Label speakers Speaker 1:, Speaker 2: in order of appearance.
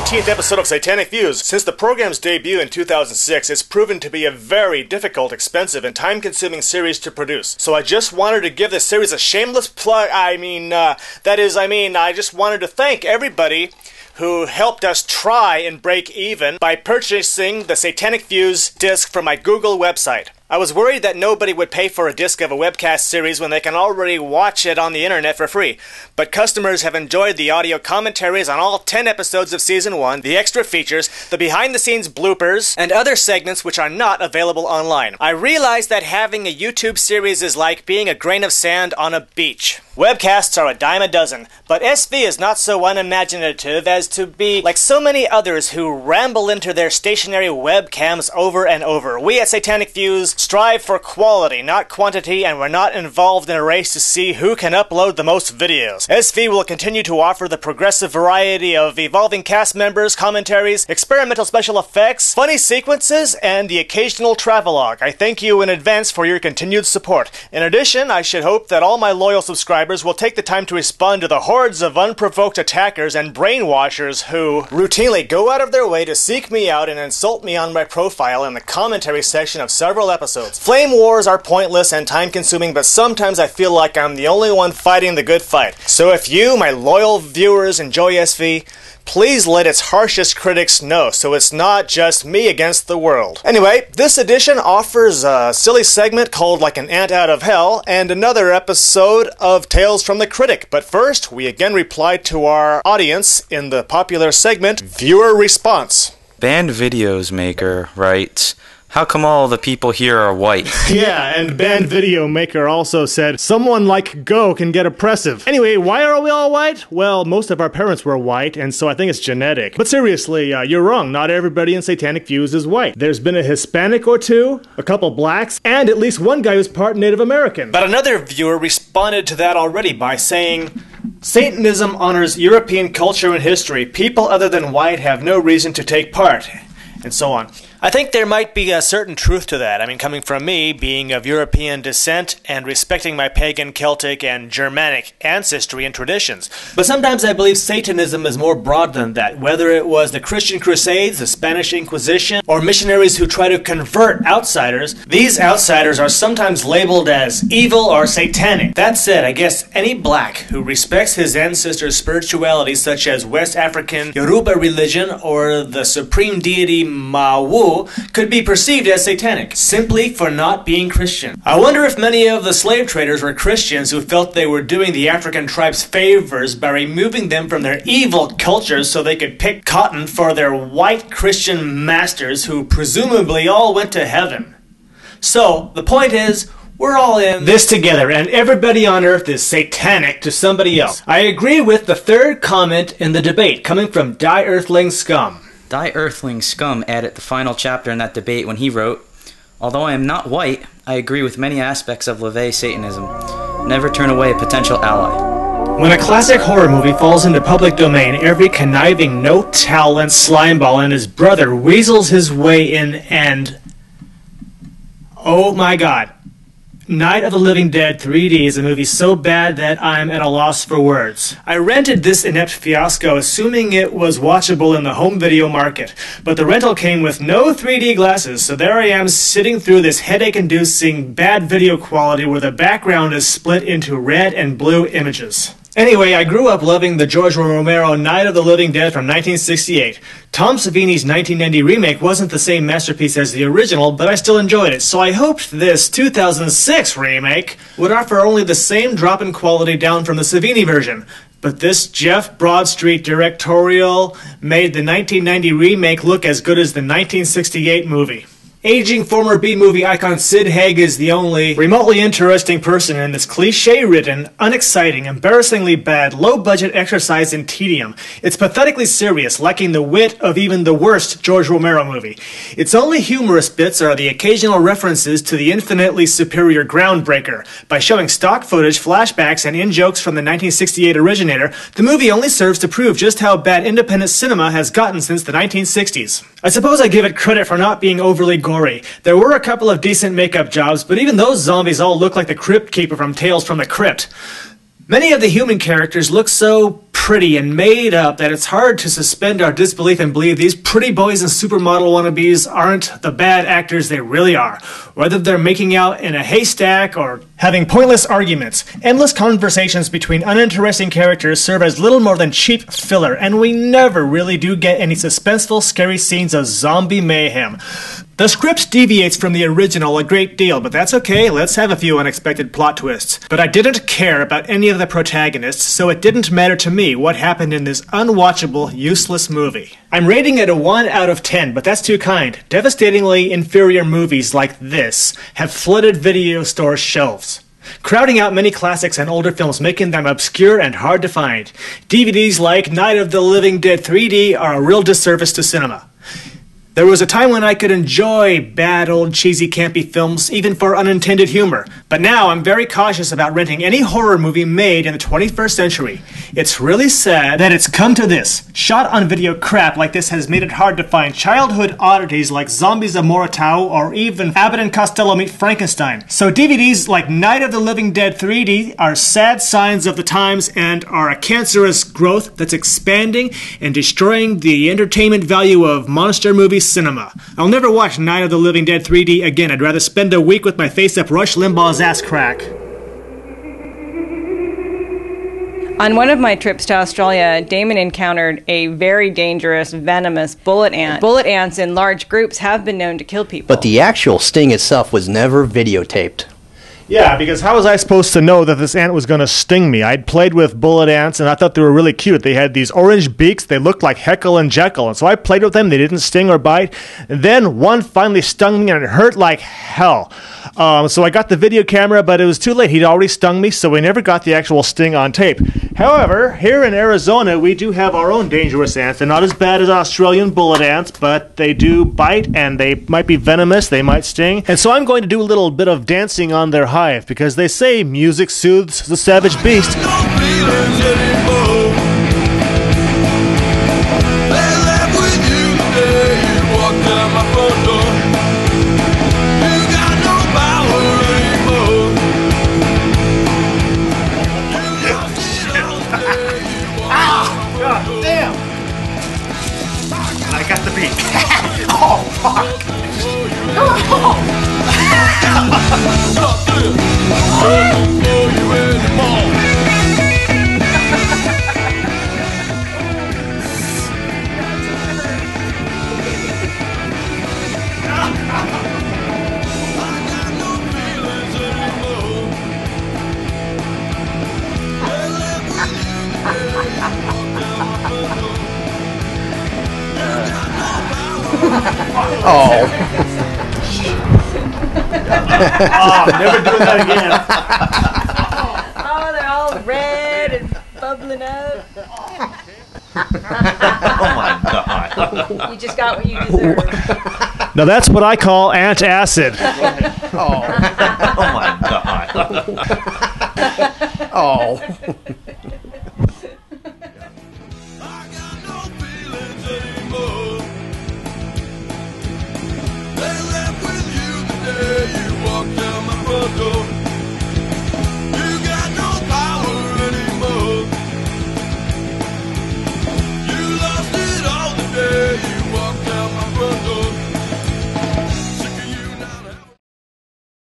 Speaker 1: 19th episode of Satanic Views. Since the program's debut in 2006, it's proven to be a very difficult, expensive, and time-consuming series to produce. So I just wanted to give this series a shameless plug. I just wanted to thank everybody who helped us try and break even by purchasing the Satanic Views disc from my Google website. I was worried that nobody would pay for a disc of a webcast series when they can already watch it on the internet for free. But customers have enjoyed the audio commentaries on all 10 episodes of Season 1, the extra features, the behind-the-scenes bloopers, and other segments which are not available online. I realize that having a YouTube series is like being a grain of sand on a beach. Webcasts are a dime a dozen, but SV is not so unimaginative as to be like so many others who ramble into their stationary webcams over and over. We at Satanic Views strive for quality, not quantity, and we're not involved in a race to see who can upload the most videos. SV will continue to offer the progressive variety of evolving cast members, commentaries, experimental special effects, funny sequences, and the occasional travelogue. I thank you in advance for your continued support. In addition, I should hope that all my loyal subscribers will take the time to respond to the hordes of unprovoked attackers and brainwashers who routinely go out of their way to seek me out and insult me on my profile in the commentary section of several episodes. Flame wars are pointless and time-consuming, but sometimes I feel like I'm the only one fighting the good fight. So if you, my loyal viewers, enjoy SV, please let its harshest critics know, so it's not just me against the world. Anyway, this edition offers a silly segment called Like an Ant Out of Hell, and another episode of Tales from the Critic. But first, we again reply to our audience in the popular segment, Viewer Response.
Speaker 2: Banned Videos Maker writes, "How come all the people here are white?"
Speaker 1: Yeah, and Banned Video Maker also said, "Someone like Go can get oppressive." Anyway, why are we all white? Well, most of our parents were white, and so I think it's genetic. But seriously, you're wrong. Not everybody in Satanic Views is white. There's been a Hispanic or two, a couple blacks, and at least one guy who's part Native American. But another viewer responded to that already by saying, "Satanism honors European culture and history. People other than white have no reason to take part," and so on. I think there might be a certain truth to that. I mean, coming from me, being of European descent, and respecting my pagan, Celtic, and Germanic ancestry and traditions. But sometimes I believe Satanism is more broad than that, whether it was the Christian Crusades, the Spanish Inquisition, or missionaries who try to convert outsiders. These outsiders are sometimes labeled as evil or satanic. That said, I guess any black who respects his ancestors' spirituality, such as West African Yoruba religion or the supreme deity Mawu, could be perceived as satanic, simply for not being Christian. I wonder if many of the slave traders were Christians who felt they were doing the African tribes favors by removing them from their evil cultures so they could pick cotton for their white Christian masters who presumably all went to heaven. So, the point is, we're all in this together, and everybody on Earth is satanic to somebody else. I agree with the third comment in the debate, coming from Die Earthling Scum.
Speaker 2: Die Earthling Scum added the final chapter in that debate when he wrote, "Although I am not white, I agree with many aspects of LaVey Satanism. Never turn away a potential ally."
Speaker 1: When a classic horror movie falls into public domain, every conniving, no-talent slimeball and his brother weasels his way in and... oh my god. Night of the Living Dead 3D is a movie so bad that I'm at a loss for words. I rented this inept fiasco assuming it was watchable in the home video market, but the rental came with no 3D glasses, so there I am sitting through this headache-inducing bad video quality where the background is split into red and blue images. Anyway, I grew up loving the George Romero Night of the Living Dead from 1968. Tom Savini's 1990 remake wasn't the same masterpiece as the original, but I still enjoyed it, so I hoped this 2006 remake would offer only the same drop in quality down from the Savini version. But this Jeff Broadstreet directorial made the 1990 remake look as good as the 1968 movie. Aging former B-movie icon Sid Haig is the only remotely interesting person in this cliche-ridden, unexciting, embarrassingly bad, low-budget exercise in tedium. It's pathetically serious, lacking the wit of even the worst George Romero movie. Its only humorous bits are the occasional references to the infinitely superior Groundbreaker. By showing stock footage, flashbacks, and in-jokes from the 1968 originator, the movie only serves to prove just how bad independent cinema has gotten since the 1960s. I suppose I give it credit for not being overly gory. There were a couple of decent makeup jobs, but even those zombies all look like the Crypt Keeper from Tales from the Crypt. Many of the human characters look so
Speaker 3: pretty and made up that it's hard to suspend our disbelief and believe these pretty boys and supermodel wannabes aren't the bad actors they really are. Whether they're making out in a haystack or having pointless arguments, endless conversations between uninteresting characters serve as little more than cheap filler, and we never really do get any suspenseful, scary scenes of zombie mayhem. The script deviates from the original a great deal, but that's okay, let's have a few unexpected plot twists. But I didn't care about any of the protagonists, so it didn't matter to me what happened in this unwatchable, useless movie. I'm rating it a 1 out of 10, but that's too kind. Devastatingly inferior movies like this have flooded video store shelves, crowding out many classics and older films, making them obscure and hard to find. DVDs like Night of the Living Dead 3D are a real disservice to cinema. There was a time when I could enjoy bad old cheesy campy films even for unintended humor, but now I'm very cautious about renting any horror movie made in the 21st century. It's really sad that it's come to this. Shot on video crap like this has made it hard to find childhood oddities like Zombies of Moratau or even Abbott and Costello Meet Frankenstein. So DVDs like Night of the Living Dead 3D are sad signs of the times and are a cancerous growth that's expanding and destroying the entertainment value of monster movies cinema. I'll never watch Night of the Living Dead 3D again. I'd rather spend a week with my face up Rush Limbaugh's ass crack.
Speaker 4: On one of my trips to Australia, Damon encountered a very dangerous, venomous bullet ant. Bullet ants in large groups have been known to kill people.
Speaker 5: But the actual sting itself was never videotaped.
Speaker 1: Yeah, because how was I supposed to know that this ant was going to sting me? I'd played with bullet ants, and I thought they were really cute. They had these orange beaks. They looked like Heckle and Jekyll. And so I played with them. They didn't sting or bite. And then one finally stung me, and it hurt like hell. So I got the video camera, but it was too late. He'd already stung me, so we never got the actual sting on tape. However, here in Arizona, we do have our own dangerous ants. They're not as bad as Australian bullet ants, but they do bite, and they might be venomous. They might sting. And so I'm going to do a little bit of dancing on their hive, because they say music soothes the savage beast. I got the beat. Oh, fuck.
Speaker 5: Oh.
Speaker 1: Oh, never doing that again.
Speaker 4: Oh, they're all red and bubbling up.
Speaker 6: Oh my God.
Speaker 4: You just got what you deserve.
Speaker 1: Now that's what I call antacid.
Speaker 5: Oh.
Speaker 6: Oh my God.
Speaker 5: Oh.